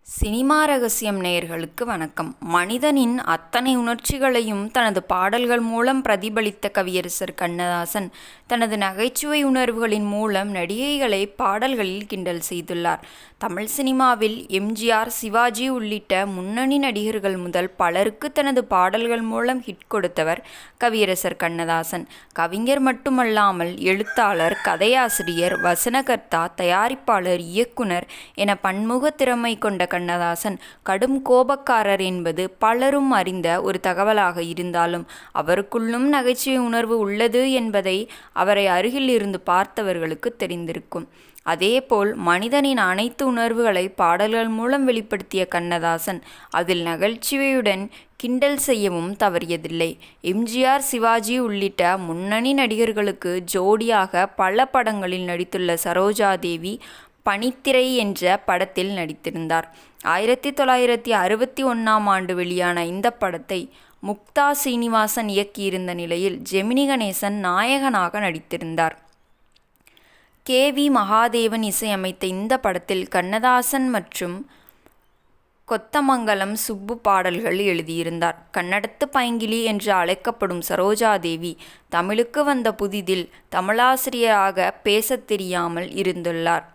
Cinema ரகசியம் நேயர்களுக்கு வணக்கம். மனிதனின் அத்தனை உணர்ச்சிகளையும் தனது பாடல்கள் மூலம் பிரதிபலித்த கவியரசர் கண்ணதாசன் தனது நகைச்சுவை உணர்வுகளின் மூலம் நடிகைகளை பாடல்களில் கிண்டல் செய்துள்ளார். தமிழ் சினிமாவில் எம்ஜிஆர், சிவாஜி உள்ளிட்ட முன்னணி நடிகர்கள் முதல் பலருக்கு தனது பாடல்கள் மூலம் ஹிட் கொடுத்தவர் கவியரசர் கண்ணதாசன். கவிஞர் மட்டுமல்லாமல் எழுத்தாளர், கதையாசிரியர், வசனகர்த்தா, தயாரிப்பாளர், இயக்குனர் என பன்முக திறமை கொண்ட கண்ணதாசன் கடும் கோபக்காரர் என்பது பலரும் அறிந்த ஒரு தகவலாக இருந்தாலும் அவருக்குள்ளும் நகைச்சுவை உணர்வு உள்ளது என்பதை அவரை அருகில் இருந்து பார்த்தவர்களுக்கு தெரிந்திருக்கும். அதேபோல் மனிதனின் அனைத்து உணர்வுகளை பாடல்கள் மூலம் வெளிப்படுத்திய கண்ணதாசன் அதில் நகைச்சுவையுடன் கிண்டல் செய்யவும் தவறியதில்லை. எம்ஜிஆர், சிவாஜி உள்ளிட்ட முன்னணி நடிகர்களுக்கு ஜோடியாக பல படங்களில் நடித்துள்ள சரோஜாதேவி பனித்திரை என்ற படத்தில் நடித்திருந்தார். 1961 வெளியான இந்த படத்தை முக்தா சீனிவாசன் இயக்கியிருந்த நிலையில் ஜெமினி கணேசன் நாயகனாக நடித்திருந்தார். கே.வி. மகாதேவன் இசையமைத்த இந்த படத்தில் கண்ணதாசன் மற்றும் கொத்தமங்கலம் சுப்பு பாடல்கள் எழுதியிருந்தார். கன்னடத்து பைங்கிளி என்று அழைக்கப்படும் சரோஜாதேவி தமிழுக்கு வந்த புதிதில் தமிழாசிரியராக பேசத் தெரியாமல் இருந்துள்ளார்.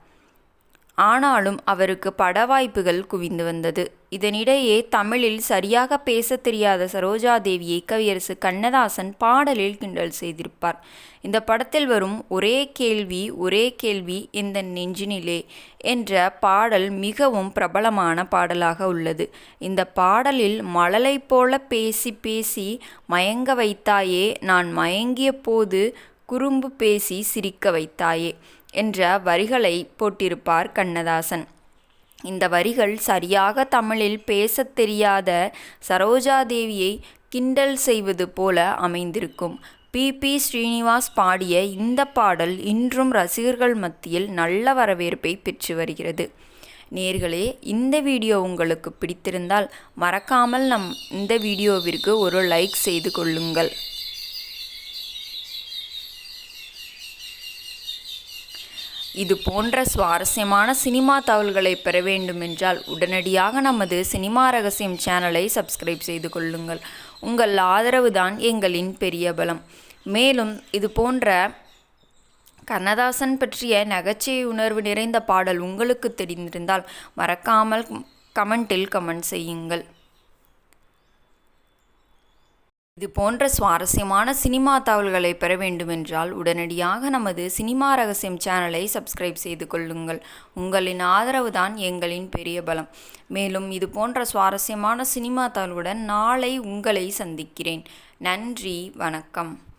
ஆனாலும் அவருக்கு பட வாய்ப்புகள் குவிந்து வந்தது. இதனிடையே தமிழில் சரியாக பேசத் தெரியாத சரோஜாதேவியை கவியரசு கண்ணதாசன் பாடலில் கிண்டல் செய்திருப்பார். இந்த படத்தில் வரும் ஒரே கேள்வி ஒரே கேள்வி இந்த நெஞ்சினிலே என்ற பாடல் மிகவும் பிரபலமான பாடலாக உள்ளது. இந்த பாடலில் மழலை போல பேசி பேசி மயங்க வைத்தாயே, நான் மயங்கிய போது குறும்பு பேசி சிரிக்க வைத்தாயே என்ற வரிகளை போட்டிருப்பார் கண்ணதாசன். இந்த வரிகள் சரியாக தமிழில் பேசத் தெரியாத சரோஜாதேவியை கிண்டல் செய்வது போல அமைந்திருக்கும். பி. ஸ்ரீனிவாஸ் பாடிய இந்த பாடல் இன்றும் ரசிகர்கள் மத்தியில் நல்ல வரவேற்பை பெற்று வருகிறது. நேயர்களே, இந்த வீடியோ உங்களுக்கு பிடித்திருந்தால் மறக்காமல் இந்த வீடியோவிற்கு ஒரு லைக் செய்து கொள்ளுங்கள். இது போன்ற சுவாரஸ்யமான சினிமா தகவல்களை பெற வேண்டுமென்றால் உடனடியாக நமது சினிமா ரகசியம் சேனலை சப்ஸ்கிரைப் செய்து கொள்ளுங்கள். உங்கள் ஆதரவு தான் எங்களின் பெரிய பலம். மேலும் இது போன்ற கண்ணதாசன் பற்றிய நகைச்சுவை உணர்வு நிறைந்த பாடல் உங்களுக்கு தெரிந்திருந்தால் மறக்காமல் கமெண்டில் கமெண்ட் செய்யுங்கள். இது போன்ற சுவாரஸ்யமான சினிமா தகவல்களை பெற வேண்டுமென்றால் உடனடியாக நமது சினிமா ரகசியம் சேனலை சப்ஸ்கிரைப் செய்து கொள்ளுங்கள். உங்களின் ஆதரவு தான் எங்களின் பெரிய பலம். மேலும் இது போன்ற சுவாரஸ்யமான சினிமா தகவலுடன் நாளை உங்களை சந்திக்கிறேன். நன்றி, வணக்கம்.